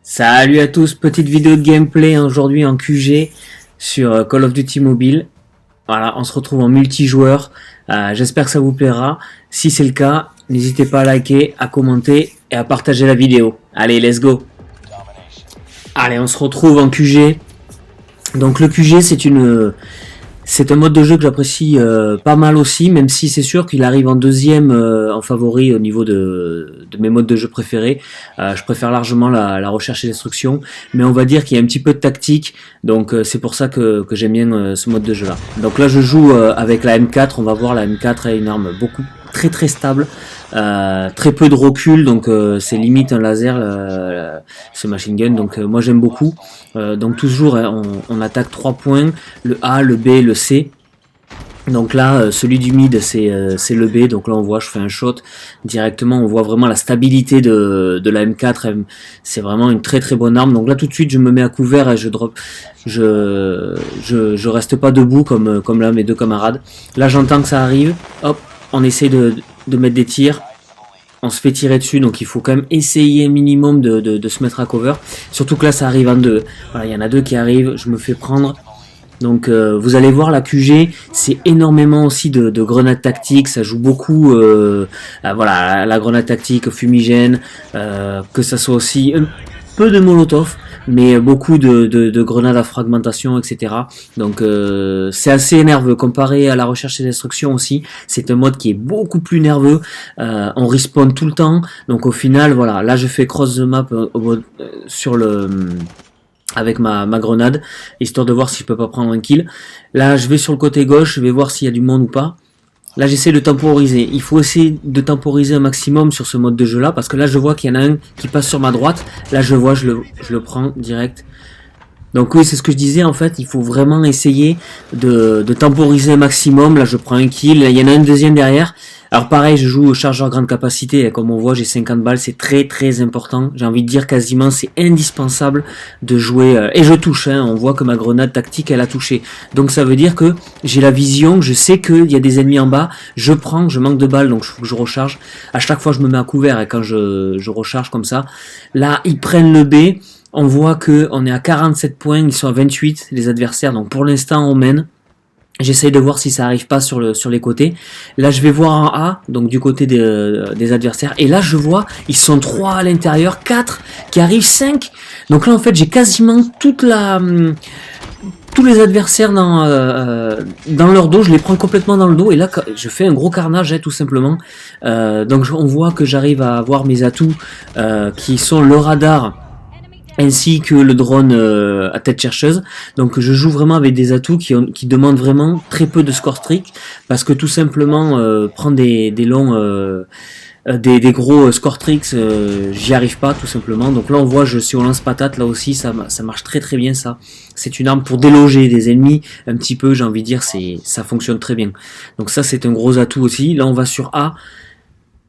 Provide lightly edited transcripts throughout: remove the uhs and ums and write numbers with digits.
Salut à tous, petite vidéo de gameplay aujourd'hui en QG sur Call of Duty Mobile. Voilà, on se retrouve en multijoueur. J'espère que ça vous plaira. Si c'est le cas, n'hésitez pas à liker, à commenter et à partager la vidéo. Allez, let's go. Allez, on se retrouve en QG. Donc le QG, c'est un mode de jeu que j'apprécie pas mal aussi, même si c'est sûr qu'il arrive en deuxième en favori au niveau de mes modes de jeu préférés. Je préfère largement la recherche et destruction, mais on va dire qu'il y a un petit peu de tactique, donc c'est pour ça que j'aime bien ce mode de jeu là. Donc là je joue avec la M4, on va voir, la M4 est une arme très stable, très peu de recul, donc c'est limite un laser ce machine gun, donc moi j'aime beaucoup. Donc toujours on attaque 3 points, le A, le B, le C. Donc là celui du mid c'est le B, donc là on voit je fais un shot directement, on voit vraiment la stabilité de la M4, c'est vraiment une très bonne arme. Donc là tout de suite je me mets à couvert et je drop, je reste pas debout comme là mes deux camarades. Là j'entends que ça arrive, hop, on essaie de mettre des tirs, on se fait tirer dessus, donc il faut quand même essayer un minimum de se mettre à cover, surtout que là ça arrive en deux. Voilà, il y en a deux qui arrivent, je me fais prendre. Donc vous allez voir, la QG c'est énormément aussi de grenades tactiques, ça joue beaucoup voilà, la grenade tactique fumigène, que ça soit aussi un peu de molotov, mais beaucoup de grenades à fragmentation, etc. Donc c'est assez nerveux comparé à la recherche et destruction aussi. C'est un mode qui est beaucoup plus nerveux, on respawn tout le temps, donc au final voilà, là je fais cross the map sur le avec ma grenade, histoire de voir si je peux pas prendre un kill. Là je vais sur le côté gauche, je vais voir s'il y a du monde ou pas. Là j'essaie de temporiser, il faut essayer de temporiser un maximum sur ce mode de jeu là, parce que là je vois qu'il y en a un qui passe sur ma droite, là je vois, je le prends direct. Donc oui, c'est ce que je disais, en fait il faut vraiment essayer de temporiser un maximum. Là je prends un kill, il y en a un deuxième derrière. Alors pareil, je joue au chargeur grande capacité, comme on voit j'ai 50 balles, c'est très important, j'ai envie de dire quasiment c'est indispensable de jouer, et je touche, hein, on voit que ma grenade tactique elle a touché, donc ça veut dire que j'ai la vision, je sais qu'il y a des ennemis en bas, je prends, je manque de balles, donc il faut que je recharge, à chaque fois je me mets à couvert et quand je recharge comme ça. Là ils prennent le B, on voit que on est à 47 points, ils sont à 28 les adversaires, donc pour l'instant on mène. J'essaye de voir si ça arrive pas sur les côtés. Là je vais voir en A, donc du côté des adversaires, et là je vois ils sont 3 à l'intérieur, 4 qui arrivent, 5. Donc là en fait j'ai quasiment tous les adversaires dans leur dos, je les prends complètement dans le dos, et là je fais un gros carnage, hein, tout simplement. Donc on voit que j'arrive à avoir mes atouts qui sont le radar ainsi que le drone à tête chercheuse. Donc je joue vraiment avec des atouts qui demandent vraiment très peu de score streak, parce que tout simplement prendre des longs des gros score tricks, j'y arrive pas tout simplement. Donc là on voit, je suis au lance-patate, là aussi ça marche très bien ça. C'est une arme pour déloger des ennemis un petit peu, j'ai envie de dire, ça fonctionne très bien. Donc ça c'est un gros atout aussi. Là on va sur A,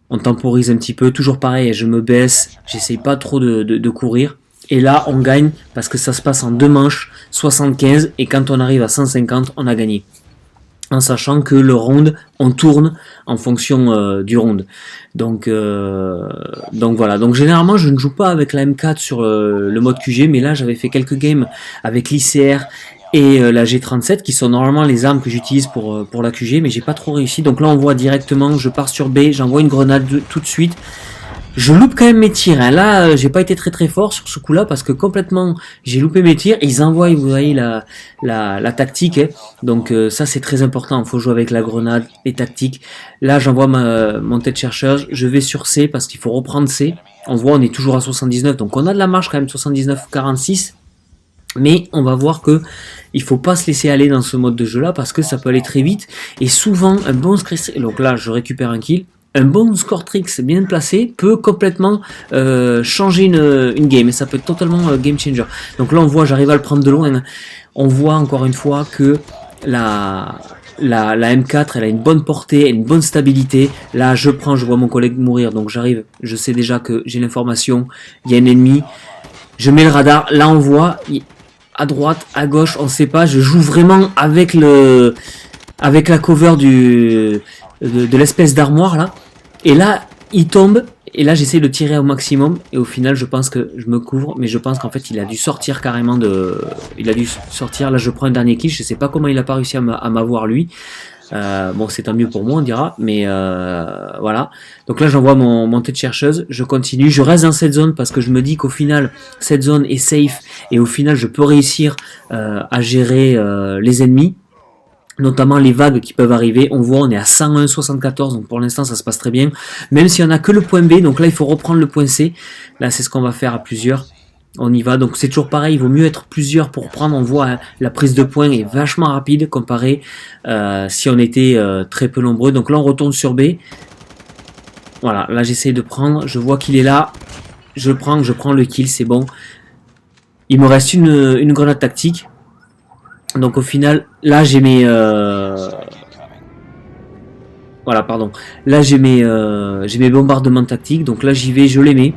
on temporise un petit peu, toujours pareil, je me baisse, j'essaye pas trop de courir. Et là on gagne parce que ça se passe en 2 manches, 75, et quand on arrive à 150 on a gagné, en sachant que le round on tourne en fonction du round. Donc voilà, donc généralement je ne joue pas avec la M4 sur le mode QG, mais là j'avais fait quelques games avec l'ICR et la G37 qui sont normalement les armes que j'utilise pour la QG, mais j'ai pas trop réussi. Donc là on voit directement, je pars sur B, j'envoie une grenade tout de suite. Je loupe quand même mes tirs, hein. Là j'ai pas été très fort sur ce coup là, parce que complètement j'ai loupé mes tirs, et ils envoient, vous voyez la tactique, hein. Donc ça c'est très important, il faut jouer avec la grenade, les tactiques. Là j'envoie mon tête chercheuse, je vais sur C parce qu'il faut reprendre C. On voit on est toujours à 79, donc on a de la marge quand même, 79-46. Mais on va voir que il faut pas se laisser aller dans ce mode de jeu là, parce que ça peut aller très vite, et souvent un bon score, donc là je récupère un kill, un bon score tricks bien placé peut complètement changer une game, et ça peut être totalement game changer. Donc là on voit, j'arrive à le prendre de loin, on voit encore une fois que la M4 elle a une bonne portée, une bonne stabilité. Là je vois mon collègue mourir, donc j'arrive, je sais déjà que j'ai l'information, il y a un ennemi, je mets le radar, là on voit à droite, à gauche, on sait pas, je joue vraiment avec la cover de l'espèce d'armoire là, et là il tombe, Et là, j'essaie de tirer au maximum. Et au final, je pense que je me couvre. Mais je pense qu'en fait, il a dû sortir carrément de... Il a dû sortir. Là, je prends un dernier kill. Je sais pas comment il a pas réussi à m'avoir lui. Bon, c'est tant mieux pour moi, on dira. Mais voilà. Donc là, j'envoie mon tête chercheuse. Je continue. Je reste dans cette zone parce que je me dis qu'au final, cette zone est safe. Et au final, je peux réussir à gérer les ennemis. Notamment les vagues qui peuvent arriver, on voit on est à 101,74, donc pour l'instant ça se passe très bien, même si on a que le point B, donc là il faut reprendre le point C, là c'est ce qu'on va faire à plusieurs, on y va, donc c'est toujours pareil, il vaut mieux être plusieurs pour prendre, on voit hein, la prise de points est vachement rapide comparé si on était très peu nombreux, donc là on retourne sur B, voilà, là j'essaie de prendre, je vois qu'il est là, je prends le kill, c'est bon, il me reste une grenade tactique. Donc au final, là j'ai mes voilà, pardon. Là j'ai mes bombardements tactiques. Donc là j'y vais, je les mets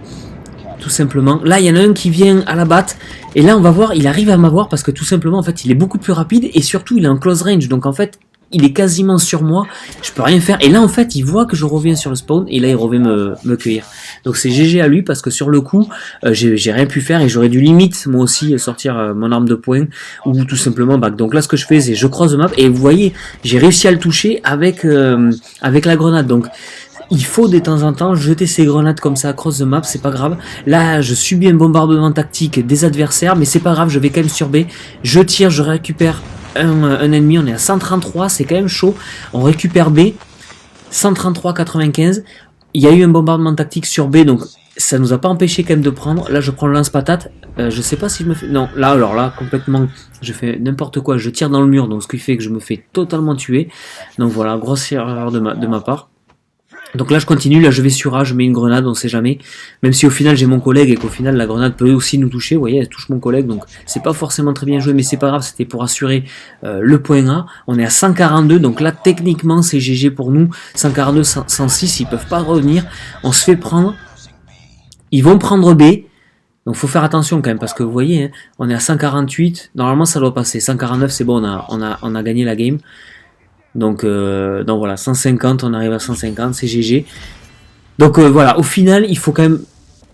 tout simplement. Là il y en a un qui vient à la batte et là on va voir, il arrive à m'avoir parce que tout simplement en fait il est beaucoup plus rapide et surtout il est en close range. Donc en fait il est quasiment sur moi, je peux rien faire. Et là en fait il voit que je reviens sur le spawn et là il revient me cueillir. Donc c'est GG à lui parce que sur le coup j'ai rien pu faire et j'aurais dû limite moi aussi sortir mon arme de poing ou tout simplement back. Donc là ce que je fais c'est je croise map et vous voyez j'ai réussi à le toucher avec la grenade. Donc il faut de temps en temps jeter ces grenades comme ça across the map, c'est pas grave. Là je subis un bombardement tactique des adversaires mais c'est pas grave, je vais quand même sur B, je tire, je récupère un ennemi, on est à 133, c'est quand même chaud, on récupère B, 133,95, il y a eu un bombardement tactique sur B, donc ça nous a pas empêché quand même de prendre, là je prends le lance-patate, je sais pas si je me fais, non, là alors là, complètement, je fais n'importe quoi, je tire dans le mur, donc ce qui fait que je me fais totalement tuer, donc voilà, grosse erreur de ma part. Donc là je continue, là je vais sur A, je mets une grenade, on sait jamais, même si au final j'ai mon collègue et qu'au final la grenade peut aussi nous toucher, vous voyez elle touche mon collègue, donc c'est pas forcément très bien joué mais c'est pas grave, c'était pour assurer le point A. On est à 142, donc là techniquement c'est GG pour nous, 142, 106, ils peuvent pas revenir, on se fait prendre, ils vont prendre B, donc faut faire attention quand même parce que vous voyez, hein, on est à 148, normalement ça doit passer, 149 c'est bon, on a gagné la game. Donc voilà, 150, on arrive à 150, c'est GG. Donc voilà, au final, il faut quand même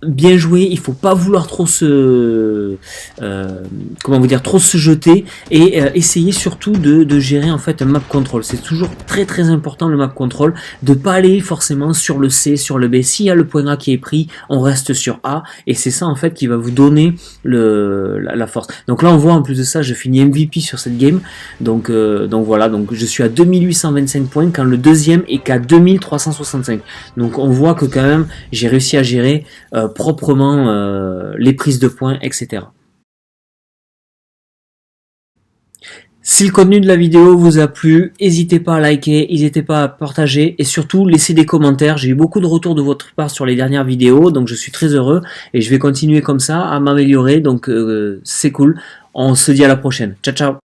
bien jouer, il faut pas vouloir trop comment vous dire, trop se jeter et essayer surtout de gérer en fait un map control. C'est toujours très très important le map control, de pas aller forcément sur le C, sur le B. S'il y a le point A qui est pris, on reste sur A et c'est ça en fait qui va vous donner la force. Donc là on voit en plus de ça, je finis MVP sur cette game. Donc voilà, donc je suis à 2825 points quand le deuxième est qu'à 2365. Donc on voit que quand même j'ai réussi à gérer proprement les prises de points, etc. Si le contenu de la vidéo vous a plu, n'hésitez pas à liker, n'hésitez pas à partager et surtout laissez des commentaires. J'ai eu beaucoup de retours de votre part sur les dernières vidéos, donc je suis très heureux et je vais continuer comme ça à m'améliorer, donc c'est cool. On se dit à la prochaine. Ciao ciao.